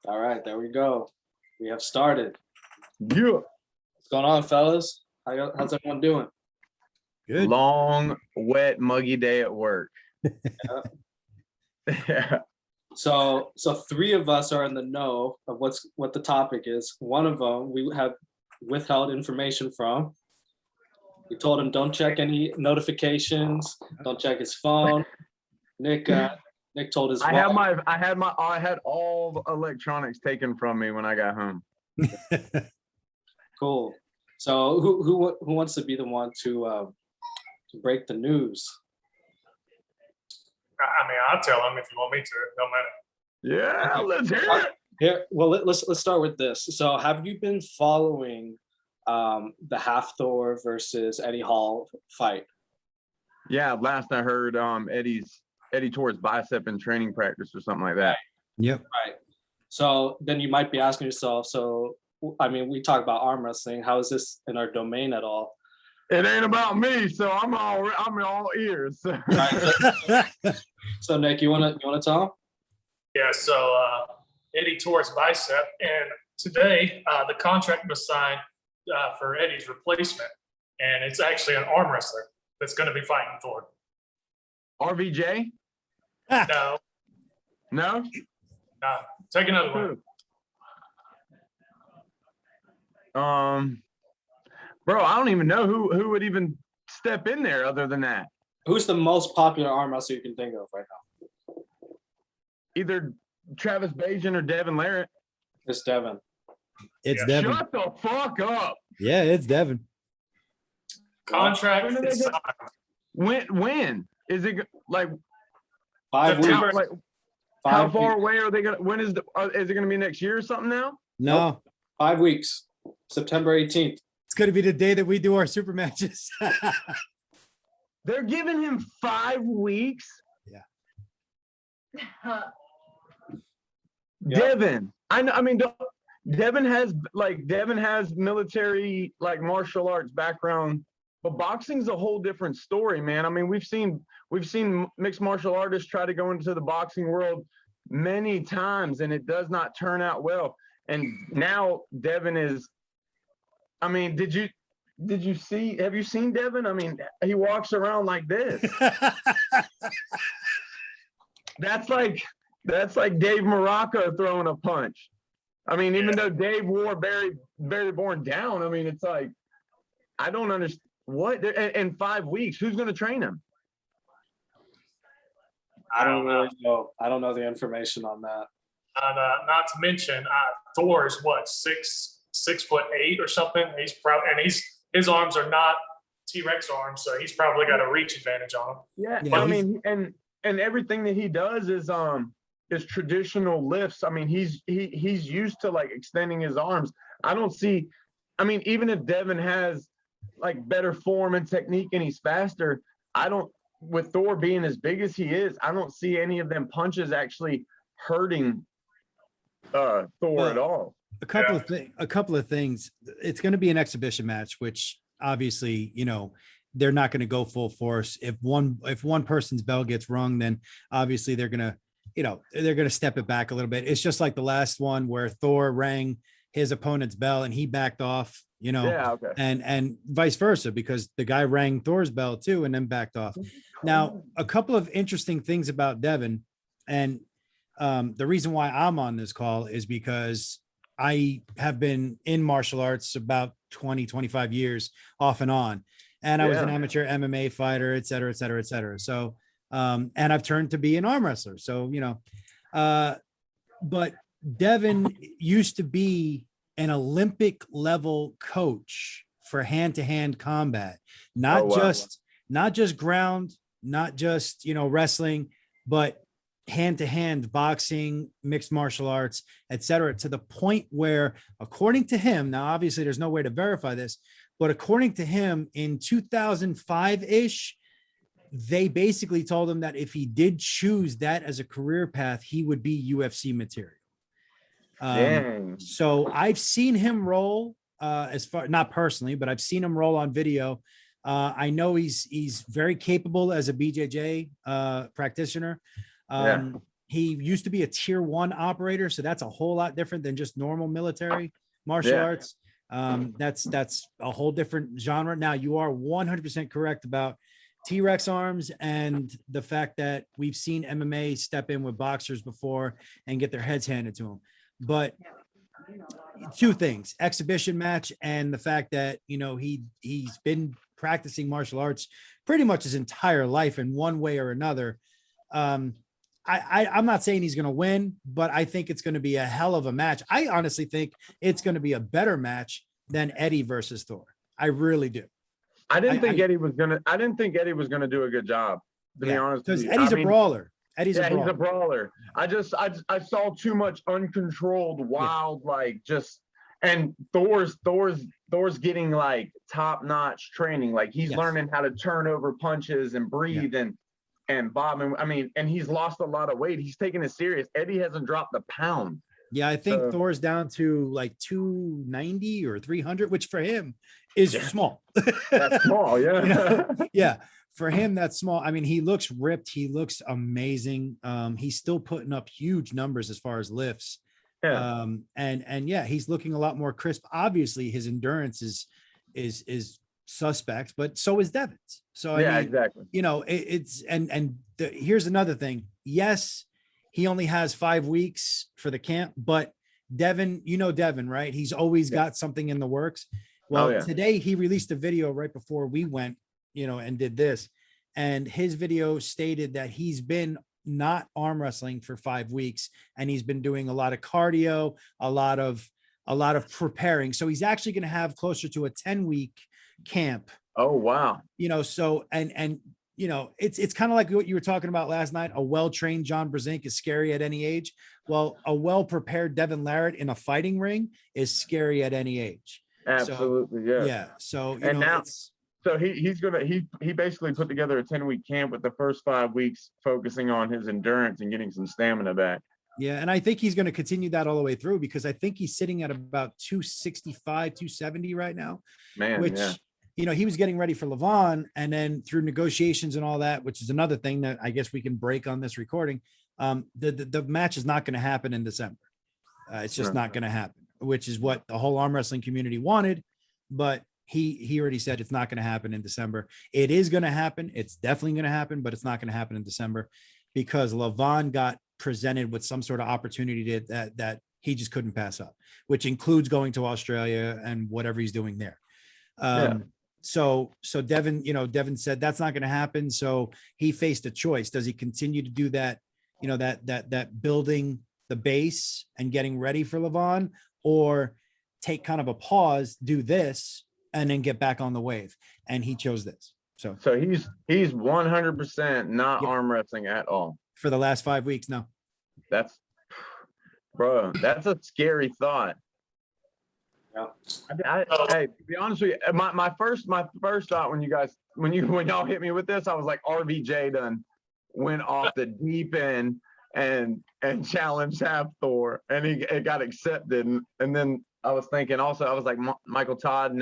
All right, there we go. We have started. Yeah. What's going on, fellas? How's everyone doing? Good. Long, wet, muggy day at work. Yeah. So three of us are in the know of what the topic is. One of them we have withheld information from. We told him don't check any notifications, don't check his phone. Nick told his wife. I had all the electronics taken from me when I got home. Cool. So who wants to be the one to break the news? I mean, I'll tell them if you want me to. No matter. Yeah, let's hear it. Here, well, let's start with this. So, have you been following the Half Thor versus Eddie Hall fight? Yeah, last I heard, Eddie tore his bicep in training practice or something like that. Yep. Right. So then you might be asking yourself, so I mean, we talk about arm wrestling. How is this in our domain at all? It ain't about me, so I'm all ears. Right. So Nick, you wanna tell him? Yeah, so Eddie tore his bicep, and today the contract was signed for Eddie's replacement, and it's actually an arm wrestler that's going to be fighting Thor. RVJ? No, No? take another one. Bro, I don't even know who would even step in there other than that. Who's the most popular arm wrestler you can think of right now? Either Travis Bajan or Devon Larratt. It's Devon. It's Yeah, Devon. Shut the fuck up. Yeah, it's Devon. Contract When are is they signed. When is it like 5 weeks. September. like how 5 far weeks. away are they gonna? When is is it gonna be next year or something now? No, 5 weeks. September 18th. it's going to be the day that we do our super matches. They're giving him 5 weeks. Yeah. Devon, I know. I mean, Devon has military like martial arts background, but boxing's a whole different story, man. I mean, we've seen mixed martial artists try to go into the boxing world many times, and it does not turn out well. And now Devon is. I mean, have you seen Devon? I mean, he walks around like this. That's like Dave Morocco throwing a punch. I mean, even though Dave wore Barry Bourne down, I mean, it's like, I don't understand what in 5 weeks, who's going to train him? I don't really know. I don't know the information on that. And, not to mention, Thor is what, 6'8" or something. He's probably, and his arms are not T-Rex arms, so he's probably got a reach advantage on him. Yeah, Yeah, I mean, and everything that he does is traditional lifts. I mean, he's used to like extending his arms. I don't see. I mean, even if Devon has like better form and technique and he's faster, with Thor being as big as he is, I don't see any of them punches actually hurting Thor at all. A couple of things. It's going to be an exhibition match, which obviously, they're not going to go full force. If one person's bell gets rung, then obviously they're going to step it back a little bit. It's just like the last one where Thor rang his opponent's bell and he backed off, Yeah, okay. and vice versa, because the guy rang Thor's bell too and then backed off. Now, a couple of interesting things about Devon, and the reason why I'm on this call is because I have been in martial arts about 20, 25 years off and on. And I was an amateur MMA fighter, et cetera, et cetera, et cetera. So, and I've turned to be an arm wrestler. So, but Devon used to be an Olympic level coach for hand-to-hand combat, not just ground, not just, wrestling, but hand-to-hand boxing, mixed martial arts, et cetera, to the point where, according to him, now, obviously there's no way to verify this, but according to him, in 2005-ish, they basically told him that if he did choose that as a career path, he would be UFC material. So I've seen him roll, as far, not personally, but I've seen him roll on video. I know he's very capable as a BJJ practitioner. he used to be a tier 1 operator, so that's a whole lot different than just normal military martial arts. That's a whole different genre. Now, you are 100% correct about T-Rex arms and the fact that we've seen MMA step in with boxers before and get their heads handed to them. But two things: exhibition match, and the fact that, you know, he's been practicing martial arts pretty much his entire life in one way or another. I'm not saying he's going to win, but I think it's going to be a hell of a match. I honestly think it's going to be a better match than Eddie versus Thor. I really do. I didn't think Eddie was gonna do a good job, to be honest. Because Eddie's a brawler. He's a brawler. I saw too much uncontrolled, wild, and Thor's getting like top-notch training. Like he's learning how to turn over punches and breathe and bob. And he's lost a lot of weight. He's taking it serious. Eddie hasn't dropped a pound. Yeah, I think Thor's down to like 290 or 300, which for him is small. That's small, yeah. You know? Yeah, for him, that's small. I mean, he looks ripped. He looks amazing. He's still putting up huge numbers as far as lifts. Yeah. And yeah, he's looking a lot more crisp. Obviously, his endurance is suspect, but so is Devon's. So I mean, exactly. You know, here's another thing. Yes, he only has 5 weeks for the camp, but Devon, you know Devon, right? He's always got something in the works. Well, today he released a video right before we went, you know, and did this. And his video stated that he's been not arm wrestling for 5 weeks, and he's been doing a lot of cardio, a lot of preparing. So he's actually going to have closer to a 10-week camp. Oh, wow. You know, so, and, you know, it's kind of like what you were talking about last night. A well-trained John Brzenk is scary at any age. Well, a well-prepared Devon Larratt in a fighting ring is scary at any age. Absolutely. So, yeah. So, you know, so he basically put together a 10-week camp with the first 5 weeks focusing on his endurance and getting some stamina back. Yeah. And I think he's going to continue that all the way through, because I think he's sitting at about 265, 270 right now, you know, he was getting ready for Levon, and then through negotiations and all that, which is another thing that I guess we can break on this recording. The match is not going to happen in December. It's just not going to happen, which is what the whole arm wrestling community wanted. But he already said it's not going to happen in December. It is going to happen. It's definitely going to happen, but it's not going to happen in December, because Levon got presented with some sort of opportunity that he just couldn't pass up, which includes going to Australia and whatever he's doing there. So Devon, you know, Devon said that's not going to happen. So he faced a choice. Does he continue to do that, you know, that building the base and getting ready for Levon, or take kind of a pause, do this, and then get back on the wave? And he chose this. So he's 100% not arm wrestling at all for the last 5 weeks. No, that's a scary thought. Yeah. Hey, to be honest with you, my first thought when y'all hit me with this, I was like, RVJ done went off the deep end and challenged Thor, and it got accepted. And then I was thinking also, I was like, Michael Todd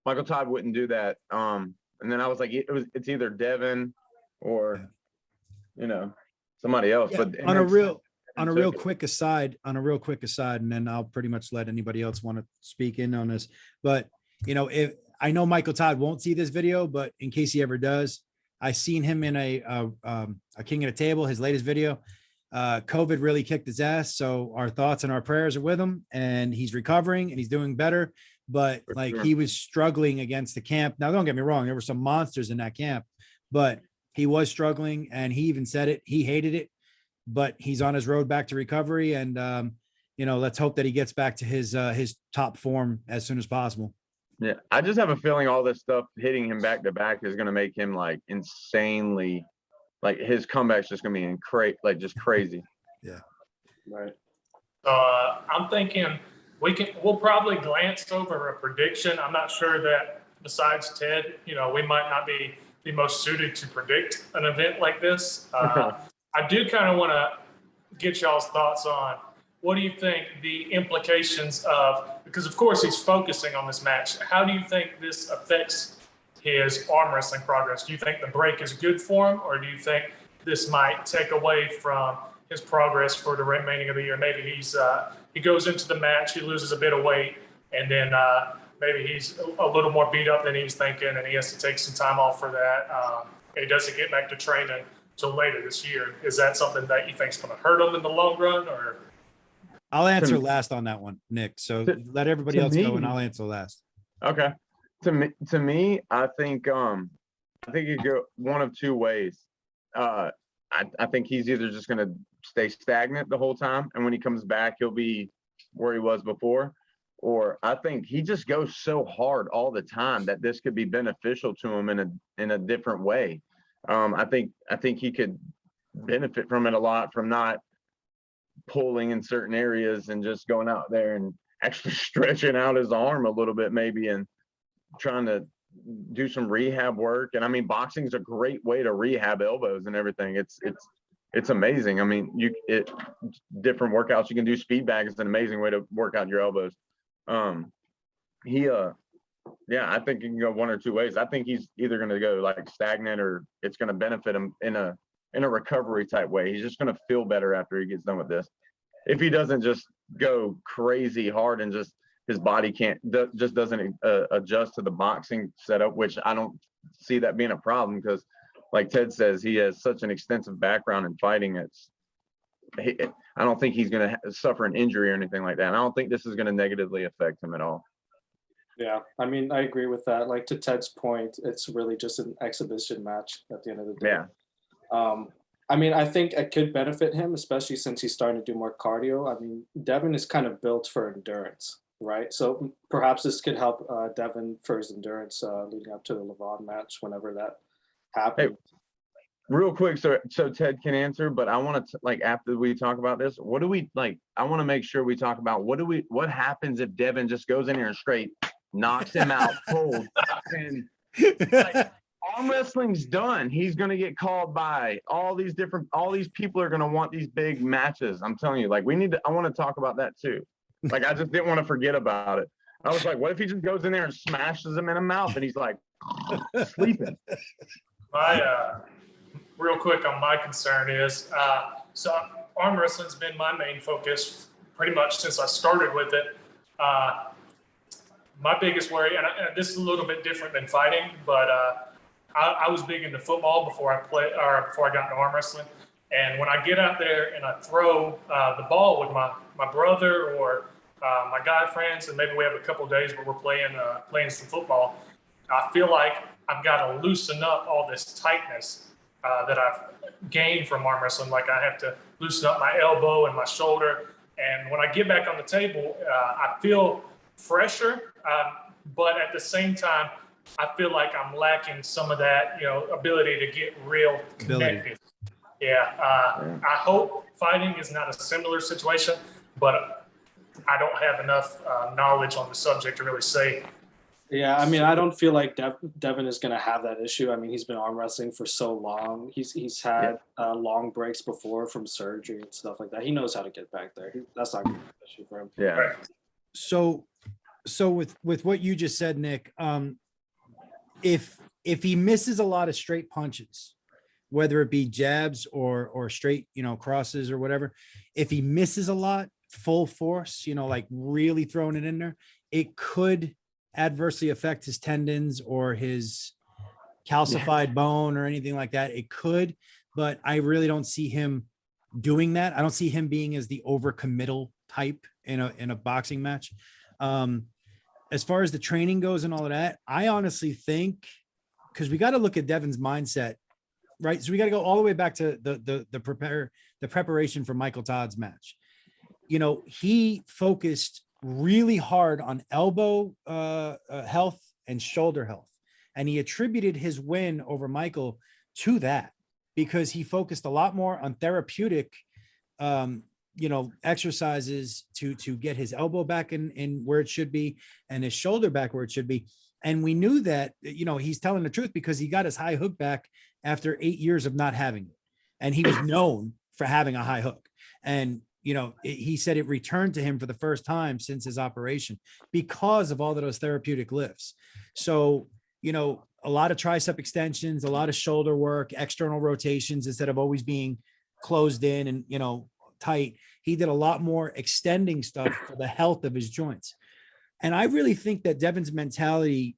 wouldn't do that. And then I was like, it's either Devon or, you know, somebody else. Yeah, but on a real quick aside, and then I'll pretty much let anybody else want to speak in on this. But, you know, if I know Michael Todd won't see this video, but in case he ever does, I seen him in a King at a Table, his latest video. COVID really kicked his ass. So our thoughts and our prayers are with him, and he's recovering and he's doing better. But he was struggling against the camp. Now, don't get me wrong, there were some monsters in that camp, but he was struggling, and he even said it. He hated it. But he's on his road back to recovery, and you know, let's hope that he gets back to his top form as soon as possible. Yeah, I just have a feeling all this stuff hitting him back to back is going to make him like insanely, like his comeback's just going to be just crazy. Yeah, right. I'm thinking we'll probably glance over a prediction. I'm not sure that besides Ted, you know, we might not be the most suited to predict an event like this. I do kind of want to get y'all's thoughts on what do you think the implications of, because of course he's focusing on this match. How do you think this affects his arm wrestling progress? Do you think the break is good for him, or do you think this might take away from his progress for the remaining of the year. Maybe he goes into the match, he loses a bit of weight, and then maybe he's a little more beat up than he was thinking, and he has to take some time off for that. He doesn't get back to training until later this year. Is that something that you think is going to hurt him in the long run, or? I'll answer last on that one, Nick. So let everybody else go, and I'll answer last. Okay. To me, I think it go one of two ways. I think he's either just going to stay stagnant the whole time, and when he comes back, he'll be where he was before, or I think he just goes so hard all the time that this could be beneficial to him in a different way. I think he could benefit from it a lot, from not pulling in certain areas and just going out there and actually stretching out his arm a little bit, maybe, and trying to do some rehab work. And I mean, boxing is a great way to rehab elbows and everything. It's amazing. I mean, different workouts you can do. Speed bag is an amazing way to work out your elbows. I think he can go one or two ways. I think he's either going to go like stagnant, or it's going to benefit him in a recovery type way. He's just going to feel better after he gets done with this. If he doesn't just go crazy hard and just his body doesn't adjust to the boxing setup, which I don't see that being a problem, because like Ted says, he has such an extensive background in fighting. I don't think he's going to suffer an injury or anything like that. And I don't think this is going to negatively affect him at all. Yeah, I mean, I agree with that. Like, to Ted's point, it's really just an exhibition match at the end of the day. Yeah. I mean, I think it could benefit him, especially since he's starting to do more cardio. I mean, Devon is kind of built for endurance, right? So perhaps this could help Devon for his endurance leading up to the Levon match, whenever that happens. Hey, real quick, so Ted can answer, but I want to, like, after we talk about this, what do we, like, I want to make sure we talk about what happens if Devon just goes in here and straight knocks him out cold, and like, arm wrestling's done. He's going to get called by all these people are going to want these big matches. I'm telling you, like, I want to talk about that too. Like, I just didn't want to forget about it. I was like, what if he just goes in there and smashes him in the mouth and he's like sleeping? Real quick on my concern is, so arm wrestling's been my main focus pretty much since I started with it. My biggest worry, and this is a little bit different than fighting, but I was big into football before I got into arm wrestling. And when I get out there and I throw the ball with my brother or my guy friends, and maybe we have a couple of days where we're playing some football, I feel like I've got to loosen up all this tightness that I've gained from arm wrestling. Like, I have to loosen up my elbow and my shoulder. And when I get back on the table, I feel fresher, but at the same time, I feel like I'm lacking some of that, ability to get real connected. Yeah. I hope fighting is not a similar situation, but I don't have enough knowledge on the subject to really say. Yeah, I mean, I don't feel like Devon is going to have that issue. I mean, he's been arm wrestling for so long. He's had long breaks before from surgery and stuff like that. He knows how to get back there. That's not going to be an issue for him. Yeah. Right. So with what you just said, Nick, if he misses a lot of straight punches, whether it be jabs or straight, crosses or whatever, if he misses a lot, full force, like really throwing it in there, it could adversely affect his tendons or his calcified bone or anything like that. It could, but I really don't see him doing that. I don't see him being as the overcommittal type in a boxing match. As far as the training goes and all of that, I honestly think, because we got to look at Devon's mindset, right? So we got to go all the way back to the preparation for Michael Todd's match. He focused really hard on elbow health and shoulder health, and he attributed his win over Michael to that, because he focused a lot more on therapeutic exercises to get his elbow back in where it should be and his shoulder back where it should be. And we knew that, he's telling the truth, because he got his high hook back after 8 years of not having it. And he was known for having a high hook. And, he said it returned to him for the first time since his operation because of all of those therapeutic lifts. So, a lot of tricep extensions, a lot of shoulder work, external rotations, instead of always being closed in and, tight. He did a lot more extending stuff for the health of his joints. And I really think that Devon's mentality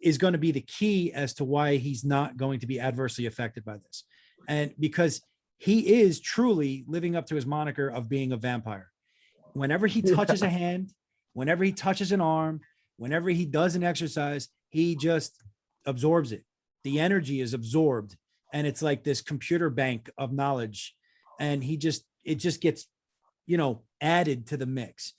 is going to be the key as to why he's not going to be adversely affected by this. And because he is truly living up to his moniker of being a vampire. Whenever he touches a hand, whenever he touches an arm, whenever he does an exercise, he just absorbs it. The energy is absorbed, and it's like this computer bank of knowledge. And it just gets, added to the mix.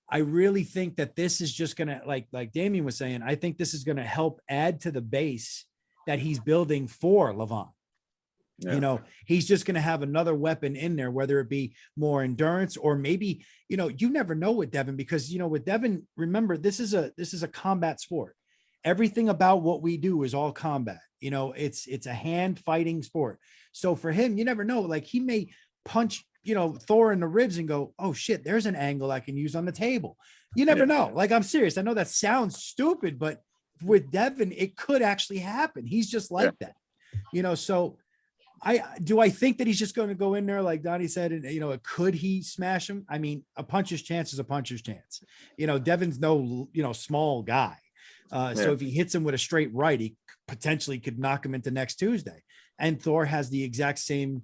I really think that this is just going to, like Damien was saying, I think this is going to help add to the base that he's building for Levant. Yeah. He's just going to have another weapon in there, whether it be more endurance or maybe, you never know with Devon, because, with Devon, remember, this is a combat sport. Everything about what we do is all combat. It's a hand fighting sport. So for him, you never know, like he may punch, Thor in the ribs and go, oh shit, there's an angle I can use on the table. You never know. Like, I'm serious. I know that sounds stupid, but with Devon, it could actually happen. He's just like that, so I think that he's just going to go in there, like Donnie said, and, could he smash him? I mean, a puncher's chance is a puncher's chance. Devon's no, small guy. So if he hits him with a straight right, he potentially could knock him into next Tuesday. And Thor has the exact same,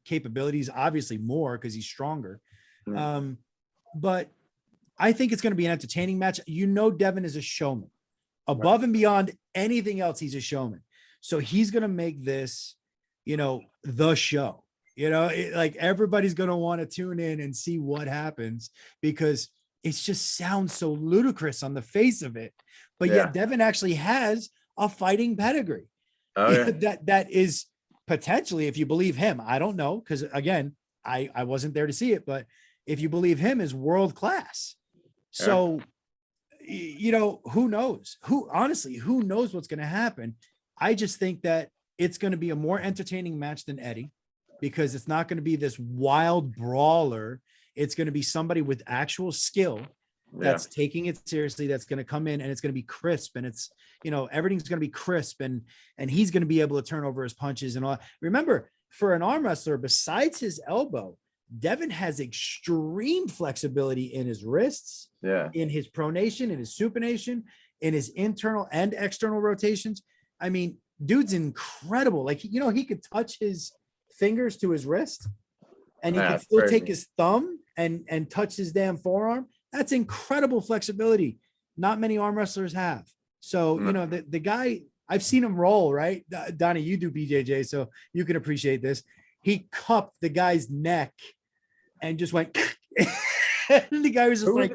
capabilities, obviously more because he's stronger. But I think it's going to be an entertaining match. Devon is a showman. Above and beyond anything else, he's a showman. So he's going to make this, the show. Like everybody's going to want to tune in and see what happens, because it just sounds so ludicrous on the face of it. But yet Devon actually has a fighting pedigree. Oh, yeah. That is potentially, if you believe him, I don't know, because again, I wasn't there to see it, but if you believe him, is world class. So, who knows? Who knows what's going to happen? I just think that it's going to be a more entertaining match than Eddie, because it's not going to be this wild brawler. It's going to be somebody with actual skill that's taking it seriously, that's going to come in, and it's going to be crisp, and it's, everything's going to be crisp, and he's going to be able to turn over his punches and all. Remember, for an arm wrestler, besides his elbow, Devon has extreme flexibility in his wrists, in his pronation, in his supination, in his internal and external rotations. I mean, dude's incredible. Like, he could touch his fingers to his wrist, and he could still take his thumb and touch his damn forearm. That's incredible flexibility. Not many arm wrestlers have. So, the guy, I've seen him roll, right? Donnie, you do BJJ, so you can appreciate this. He cupped the guy's neck and just went, and the guy was just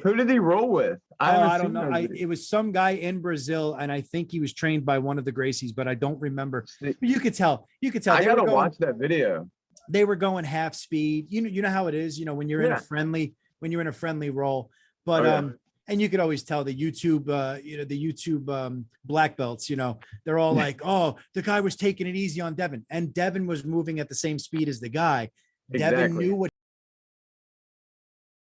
who did he roll with? I don't know. It was some guy in Brazil, and I think he was trained by one of the Gracies, but I don't remember. You could tell. I gotta watch that video. They were going half speed. You know how it is, when you're in a friendly role. But and you could always tell the YouTube black belts, they're all like, oh, the guy was taking it easy on Devon, and Devon was moving at the same speed as the guy. Exactly. Devon knew what